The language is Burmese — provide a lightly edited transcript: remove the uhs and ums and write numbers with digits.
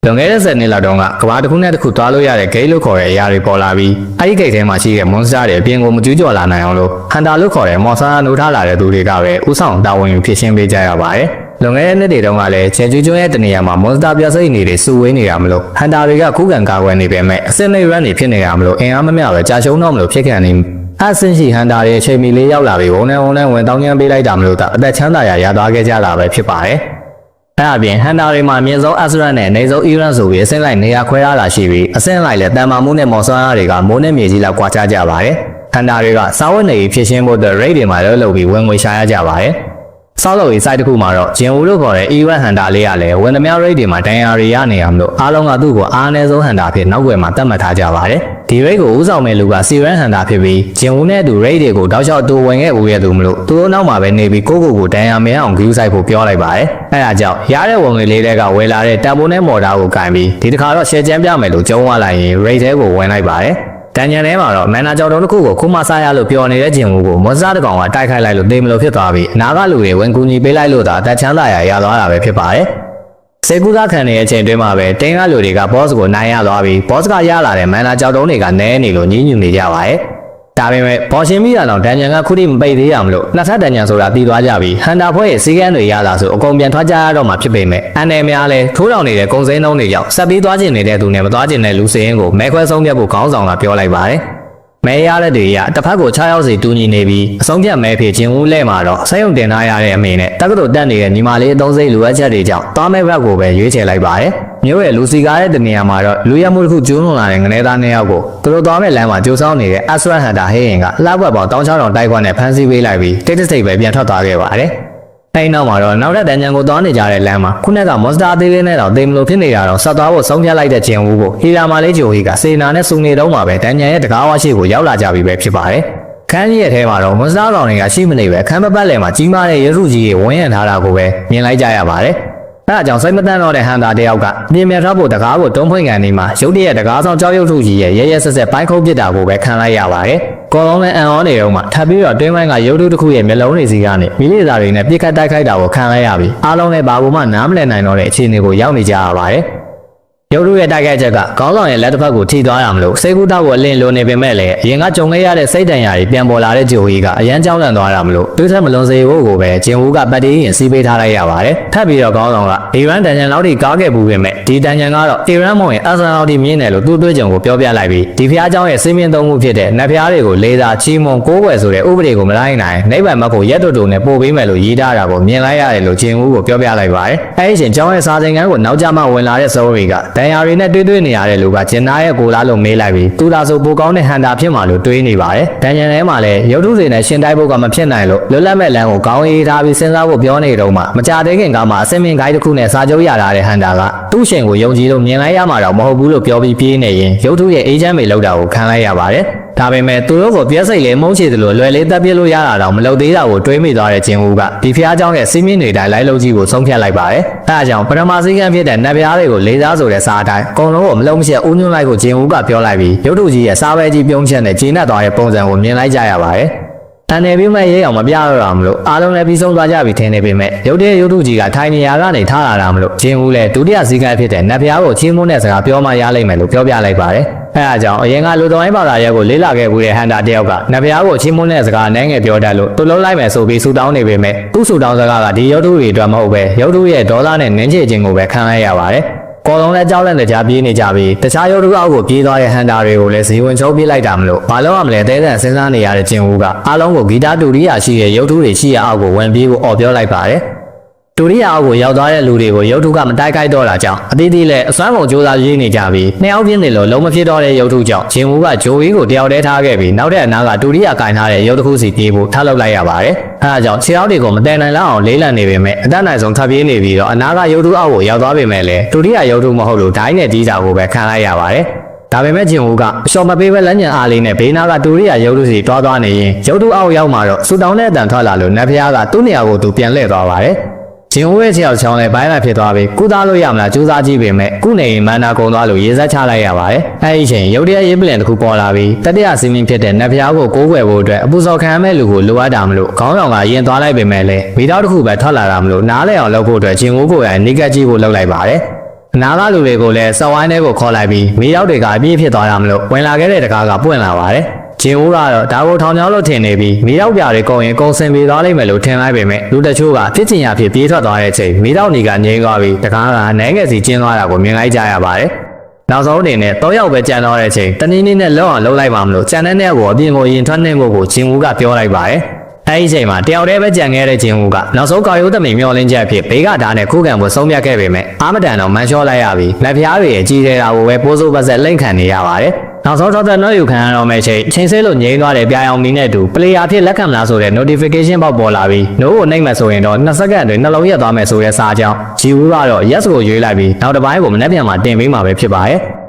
လွန်ခဲ့တဲ့10နှစ်လောက်တုန်းကကဘာတစ်ခုနဲ့တစ်ခုတွားလို့ရတဲ့ဂိတ်လို့ခေါ်တဲ့အရာတွေပေါ်လာပြီးအဲဒီဂိတ်ထဲမှာရှိတဲ့မွန်စတာတွေအပြင်ကိုမကျူးကျော်လာနိုင်အောင်လို့ဟန်တာလို့ခေါ်တဲ့မော်ဆာနိုးထားလာတဲ့သူတွေကပဲဥဆောင်တာဝန်ယူဖြစ်ရှင်းပေးကြရပါတယ်။လွန်ခဲ့တဲ့နှစ်တွေတုန်းကလည်းချေကျူးကျွန်းရဲ့တနေရာမှာမွန်စတာပြစိတ်နေတွေစုဝေးနေတာမလို့ဟန်တာတွေကခုခံကာကွယ်နေပေမဲ့အစစ်နေရန်တွေဖြစ်နေတာမလို့အင်အားမမျှပဲကြာရှုံးတော့မလို့ဖြစ်ခဲ့နေအဆင့်ရှိဟန်တာတွေအချိန်မီလေးရောက်လာပြီးဝုန်းနဲ့ဝင်တောင်းကျမ်းပေးလိုက်တာမလို့အသက်ချမ်းသာရာရသွားခဲ့ကြတာပဲဖြစ်ပါတယ်။အဲ့အပြင်ဟန်တာတွေမှာအမြင့်ဆုံးအက်စရက်နဲ့နေဆုံးအီရန်ဆိုပြီးအဆင့်လိုက်နေရာခွဲရတာရှိပြီးအဆင့်လိုက်လည်းတန်မာမှုနဲ့မော်ဆာတွေကမိုးနဲ့မြေကြီးလောက်ကွာခြားကြပါတယ်။ဟန်တာတွေကစာဝတ်နေဖြစ်ရှင်းဖို့အတွက်ရိတ်တွေမှာလှုပ်ပြီးဝင်ငွေရှာရကြပါတယ်။ဆောက်လုပ်ရေး site တစ်ခုမှာတော့ဂျင်ဝူလို့ခေါ်တဲ့အီရန်ဟန်တာလေးကလည်းဝန်သမားရိတ်တွေမှာတန်ရာတွေရနေအောင်လို့အားလုံးကသူ့ကိုအားအနည်းဆုံးဟန်တာဖြစ်နောက်ွယ်မှာတတ်မှတ်ထားကြပါတယ်။ဒီရိတ်ကိုဦးဆောင်မဲ့လူကစီရန်ဟန်တာဖြစ်ပြီးဂျင်ဝူနဲ့သူရိတ်တွေကိုတောက်လျှောက်တူဝင်ခဲ့ဦးရဲ့သူမလို့သူတို့နောက်မှာပဲနေပြီးကိုတန်ရာမရအောင်ဂယူးဆိုင်ဖို့ပြောလိုက်ပါတယ်။အဲဒါကြောင့်ရတဲ့ဝင်ငွေလေးတွေကဝယ်လာတဲ့တန်ဖိုးနဲ့မော်တာကိုကင်ပြီးဒီတစ်ခါတော့ရှယ်ချမ်းပြမယ်လို့ကြုံသွားလိုက်ရင်ရိတ်ထဲကိုဝင်လိုက်ပါတယ်။တန်ညံထဲမှာတော့မန်နာကြော်တုံးတစ်ခုကိုခုမစားရလို့ပျော်နေတဲ့ဂျင်ဝူကိုမွန်စတာတစ်ကောင်ကတိုက်ခိုက်လိုက်လို့တေးမလို့ဖြစ်သွားပြီးအနာကလူတွေဝင်ကူညီပေးလိုက်လို့သာတက်ချမ်းသာရသွားတာပဲဖြစ်ပါတယ်။စေကူသားခံနေတဲ့အချိန်တွင်းမှာပဲတင်းကလူတွေကဘော့စ်ကိုနိုင်ရသွားပြီးဘော့စ်ကရလာတဲ့မန်နာကြော်တုံးတွေကနဲနေလို့ညှဉ်းညူနေကြပါတယ်။ဒါပေမဲ့ပေါ်ရှင်ပြီးတာတော့တန်ညံကခုထိမပိတ်သေးရမလို့နှစ်ထပ်တန်ညံဆိုတာတည်သွားကြပြီးဟန်တာဖွဲ့ရဲ့စီကန်းတွေရလာဆိုအကုန်ပြန်ထွက်ကြရတော့မှဖြစ်ပေမဲ့အန်နယ်များလဲထိုးတောင်နေတဲ့ကုံစိမ်းလုံးတွေကြောင့်ဆက်ပြီးသွားကျင်နေတဲ့သူနဲ့မသွားကျင်တဲ့လူစင်းကိုမဲခွဲဆုံးဖြတ်ဖို့ခေါင်းဆောင်ကပြောလိုက်ပါတယ်။မဲရတဲ့တွေရတစ်ဖက်ကို6ရောက်စီတူညီနေပြီးအဆုံးဖြတ်မဲဖြစ်ခြင်းဦးလဲမှာတော့ဆက်ရုံတင်ထားရတဲ့အမေနဲ့တက္ကသိုလ်တက်နေတဲ့ညီမလေးအသုံးစိတ်လိုအပ်ချက်တွေကြောင့်သွားမဲဘက်ကိုပဲရွေးချယ်လိုက်ပါတယ်။မြို့ရဲ့လူစီကားတဲ့တနေရာမှာတော့လူရမှုတစ်ခုကျူးလွန်လာတဲ့ငနေသား2ယောက်ကိုသူတို့သွားမဲ့လမ်းမှာကြိုးဆောင်နေတဲ့အက်စရက်ဟန်တာဟေးရင်ကလှပပေါင်း1600တိုက်ခွက်နဲ့ဖမ်းဆီးပေးလိုက်ပြီးတိတ်တိတ်ပဲပြန်ထွက်သွားခဲ့ပါတယ်။အဲဒီနောက်မှာတော့နောက်တဲ့တန်ညံကိုသွားနေကြတဲ့လမ်းမှာခုနကမွန်စတာသေးလေးနဲ့တော့တေးမလို့ဖြစ်နေတာတော့ဆက်သွားဖို့ဆုံးဖြတ်လိုက်တဲ့ဂျင်ဝူကိုဟီလာမာလေးဂျိုဟီကစေနာနဲ့စုံနေတော့မှာပဲတန်ညံရဲ့တကားဝါရှိကိုရောက်လာကြပြီပဲဖြစ်ပါတယ်။ခန်းကြီးရဲ့ထဲမှာတော့မွန်စတာကောင်တွေကရှိမနေပဲခန်းပတ်လည်မှာကြီးမားတဲ့ရစုကြီးတွေဝန်းရံထားတာကိုပဲမြင်လိုက်ကြရပါတယ်။အဲအကြောင်းစိတ်မတန်းတော့တဲ့ဟန်တာတယောက်ကမြင်မြတ်ထားဖို့တကားကိုတုံးဖွင့်ကန်နေမှာရုတ်တရက်တကားဆောင်ကြောက်ရွံ့ထုကြီးရဲ့ရဲဆက်ဆက်ပိုင်းခုံးပစ်တာကိုပဲခံလိုက်ရပါတယ်။ကော်လုံးနဲ့အန်အောနေတော့မှထပ်ပြီးတော့တွင်းပိုင်းကရုပ်ထုတစ်ခုရဲ့မျက်လုံးတွေစီကနေမိလေးစာတွေနဲ့ပြစ်ခတ်တိုက်ခိုက်တာကိုခံလိုက်ရပြီးအားလုံးလည်းဘာမှနားမလည်နိုင်တော့တဲ့အခြေအနေကိုရောက်နေကြရပါတယ်။ရုပ်ထုရဲ့တိုက်ခိုက်ချက်ကခေါင်းဆောင်ရဲ့လက်တစ်ဖက်ကိုထိသွားရမလို့စိတ်ကူးတောက်ကိုအလင်းလိုနေပေမဲ့လည်းအရင်ကကြုံခဲ့ရတဲ့စိတ်တန်ရာတွေပြန်ပေါ်လာတဲ့ဂျိုဟီကအရန်ကြောင်းလန့်သွားတာမလို့တွေးဆက်မလွန်စေဖို့ကိုပဲဂျင်ဝူကပတ်တီးရင်စီးပေးထားလိုက်ရပါတယ်။ထပ်ပြီးတော့ခေါင်းဆောင်ကအီရန်တန်ညံလောက်ထိကားခဲ့ဘူးပေမဲ့ဒီတန်ညံကတော့အီရန်မောင်ရဲ့အဆန်လောက်ထိမြင့်တယ်လို့သူ့တွေးကြုံကိုပြောပြလိုက်ပြီးဒီဖျားเจ้าရဲ့စီးမင်းသုံးမှုဖြစ်တဲ့နတ်ဖျားတွေကိုလေသာချီးမွန်ကိုးကွယ်ဆိုတဲ့ဥပဒေကိုမလိုက်နိုင်နိဗ္ဗာန်မတ်ကိုရက်တူတူနဲ့ပို့ပေးမယ်လို့ရေးထားတာကိုမြင်လိုက်ရတယ်လို့ဂျင်ဝူကိုပြောပြလိုက်ပါတယ်။အဲဒီအချိန်เจ้าရဲ့စာသင်ခန်းကိုနောက်ကျမှဝင်လာတဲ့စိုးရီကတန်ရာတွေနဲ့တွေးနေရတဲ့လူကဂျင်နာရဲ့ကိုလားလို့မေးလိုက်ပြီးသူသာဆိုပိုကောင်းတဲ့ဟန်တာဖြစ်မှလို့တွေးနေပါတယ်။တန်ညံထဲမှာလည်းရုပ်ထုတွေနဲ့ရှင်တိုက်ဖို့ကမဖြစ်နိုင်လို့လွတ်လပ်မဲ့လမ်းကိုကောင်းအေးထားပြီးစဉ်းစားဖို့ပြောနေတော့မှမကြသေးခင်ကမှအစင်မင်းဂိုင်းတစ်ခုနဲ့စာချုပ်ရလာတဲ့ဟန်တာကသူ့ရှင်ကိုယုံကြည်လို့မြင်လိုက်ရမှာတော့မဟုတ်ဘူးလို့ပြောပြီးပြေးနေရင်ရုပ်ထုရဲ့အေဂျင့်မေလောက်တာကိုခံလိုက်ရပါတယ်။ဒါပေမဲ့သူတို့ကိုပြက်စိတ်လေးမုန်းချေတယ်လို့လွယ်လေးတက်ပြစ်လို့ရတာတော့မလုပ်သေးတာကိုတွေးမိသွားတဲ့ဂျင်ဝူကဒီဖျားเจ้าရဲ့စီးမင်းတွေတိုင်းလိုက်လုံးကြီးကိုဆုံးဖြတ်လိုက်ပါတယ်။အဲဒါကြောင့်ပထမစီကံဖြစ်တဲ့နတ်ဖျားတွေကိုလေးစားဆိုတဲ့စာအတိုင်းအကုန်လုံးကိုမလုံးမချက်ဦးညွှန်းလိုက်ကိုဂျင်ဝူကပြောလိုက်ပြီးရုပ်ထုကြီးရဲ့စားပဲကြီးပြုံးချက်နဲ့ဂျင်းနဲ့သွားတဲ့ပုံစံကိုမြင်လိုက်ကြရပါတယ်။တန်နေပြီးမှရဲအောင်မပြရတော့မလို့အားလုံးလည်းပြီးဆုံးသွားကြပြီထင်နေပေမဲ့ရုပ်ထုကြီးကထိုင်နေရာကနေထားလာတာမလို့ဂျင်ဝူလည်းဒုတိယစီကံဖြစ်တဲ့နတ်ဖျားကိုချင်းမွန်းတဲ့စကားပြောမှရလိမ့်မယ်လို့ပြောပြလိုက်ပါတယ်။အဲဒါကြောင့်အရင်ကလူတော်တိုင်းဘာသာရပ်ကိုလေးလာခဲ့မှုတဲ့ဟန်တာတယောက်ကနတ်ဖျားကိုချင်းမွန်းတဲ့စကားနိုင်ငယ်ပြောတတ်လို့သူလုံးလိုက်မယ်ဆိုပြီးဆူတောင်းနေပေမဲ့သူ့ဆူတောင်းစကားကဒီရုပ်ထုတွေအတွက်မဟုတ်ပဲရုပ်ထုရဲ့ဒေါသနဲ့နင်းချေခြင်းကိုပဲခံလိုက်ရပါတယ်။ကော်လုံးလည်းကြောက်လန့်တဲ့ကြားပြေးနေကြပြီးတခြားရုပ်ထုအောက်ကိုပြေးသွားတဲ့ဟန်တာတွေကိုလည်းဇီဝင်ချုံးပြေးလိုက်တာမလို့ဘာလို့မှမလဲတဲတဲ့စဉ်းစားနေရတဲ့ဂျင်ဝူကအားလုံးကိုဂီတာတူရီယာရှိတဲ့ရုပ်ထုတွေရှိရအောက်ကိုဝင်ပြေးဖို့အော်ပြောလိုက်ပါတယ်။တူရီယာအောက်ကိုရောက်သွားတဲ့လူတွေကိုရုပ်ထုကမတိုက်ခိုက်တော့တာကြောင့်အသီးသီးလည်းအစွမ်းကုန်ကြိုးစားရေးနေကြပြီးနှစ်ယောက်ပြင်းနေလို့လုံးမဖြစ်တော့တဲ့ရုပ်ထုကြောင့်ဂျင်ဝူကဂျိုဝီကိုတယောက်တည်းထားခဲ့ပြီးနောက်တဲ့အနားကတူရီယာကင်ထားတဲ့ရုပ်တစ်ခုစီပြေးဖို့ထားလုပ်လိုက်ရပါတယ်။အဲဒါကြောင့်ခြေထောက်တွေကိုမတည်နိုင်လောက်အောင်လေးလံနေပေမဲ့အတတ်နိုင်ဆုံးထပ်ပြေးနေပြီးတော့အနားကရုပ်ထုအောက်ကိုရောက်သွားပေမဲ့လည်းတူရီယာရုပ်ထုမဟုတ်လို့ဒိုင်းနဲ့တီးတာကိုပဲခံလိုက်ရပါတယ်။ဒါပေမဲ့ဂျင်ဝူကအလျှော်မပေးပဲလက်ညံအားလေးနဲ့ဘေးနားကတူရီယာရုပ်ထုစီတွားသွားနေရင်ရုပ်ထုအောက်ရောက်မှာတော့ဆူတောင်းတဲ့အတန်ထွက်လာလို့နတ်ဖျားကသူ့နေရာကိုသူပြန်လှည့်သွားပါတယ်။ဂျင်ဝူရဲ့ခြေထောက်ချောင်းလည်းဘိုင်းလိုက်ဖြစ်သွားပြီးကုသလို့ရမလားကြိုးစားကြည့်ပေမဲ့ခုနေရင်မန္နာကုံသွားလို့ရေစက်ချလိုက်ရပါတယ်။အဲဒီအချိန်ရုတ်တရက်ရေးပလင်တစ်ခုပေါ်လာပြီးတတိယစီမင်းဖြစ်တဲ့နတ်ဖျားကိုကိုးကွယ်ဖို့အတွက်အပူစော်ခံရမဲ့လူကိုလိုအပ်တာမလို့ခေါင်းဆောင်ကရင်သွားလိုက်ပေမဲ့လည်းမိသားတစ်ခုပဲထွက်လာတာမလို့နားလဲအောင်လုပ်ဖို့အတွက်ဂျင်ဝူကိုယ်တိုင်နေကတ်ကြည့်ဖို့လုပ်လိုက်ပါတယ်။ အနာကလူတွေကိုလည်းစက်ဝိုင်းထဲကိုခေါ်လိုက်ပြီးမိရောက်တွေကအပြည့်ဖြစ်သွားရမလို့ဝင်လာခဲ့တဲ့တကားကပွင့်လာပါတယ်ဂျင်ဦးကတော့ဒါကိုထောင်ချောင်းလို့ထင်နေပြီးမိရောက်ပြတွေကုန်ရင်ကုန်စင်ပြီးသွားလိမ့်မယ်လို့ထင်လိုက်ပေမဲ့လူတချို့ကဖြစ်ချင်ရဖြစ်ပြေးထွက်သွားတဲ့အချိန်မိတော့နေကငြိမ်းသွားပြီးတကားကနိုင်ငယ်စီကျင်းသွားတာကိုမြင်လိုက်ကြရပါတယ်နောက်ဆုံးအနေနဲ့၃ယောက်ပဲကြံတော့တဲ့အချိန်တနည်းနည်းနဲ့လောက်အောင်လုပ်လိုက်ပါမလို့ကြံတဲ့ကိုအပြင်ကိုရင်ထွက်နေဖို့ကိုဂျင်ဦးကပြောလိုက်ပါတယ်အဲဒီအချိန်မှာတယောက်တည်းပဲကြံခဲ့တဲ့ဂျင်ဦးကနောက်ဆုံးကာယိုးသမိန်မျောလင်းချက်ဖြစ်ဘေးကဓာတ်နဲ့ခုခံဖို့ဆုံးဖြတ်ခဲ့ပေမဲ့အာမတန်တော့မန်လျှော့လိုက်ရပြီးလက်ဖျားတွေရဲ့ကြီးနေတာကိုပဲပိုးစိုးပတ်ဆက်လိမ့်ခံနေရပါတယ်နောက်ဆုံးတော့နှုတ်ယူခံရတော့မယ့်ချိန်ဆဲလို့ငြိမ်းသွားတဲ့ပြာရောင်မီနဲ့တူပလေယာဖြစ်လက်ခံမလားဆိုတဲ့ notification ပေါက်ပေါ်လာပြီးနိုးကိုနှိမ့်မယ်ဆိုရင်တော့2စက္ကန့်အတွင်းနှလုံးရက်သွားမယ်ဆိုတဲ့စာကြောင်းဂျီဝူကတော့ yes ကိုရွေးလိုက်ပြီးနောက်တစ်ပိုင်းကိုမနေ့ပြန်မှာတင်ပေးမှာပဲဖြစ်ပါတယ်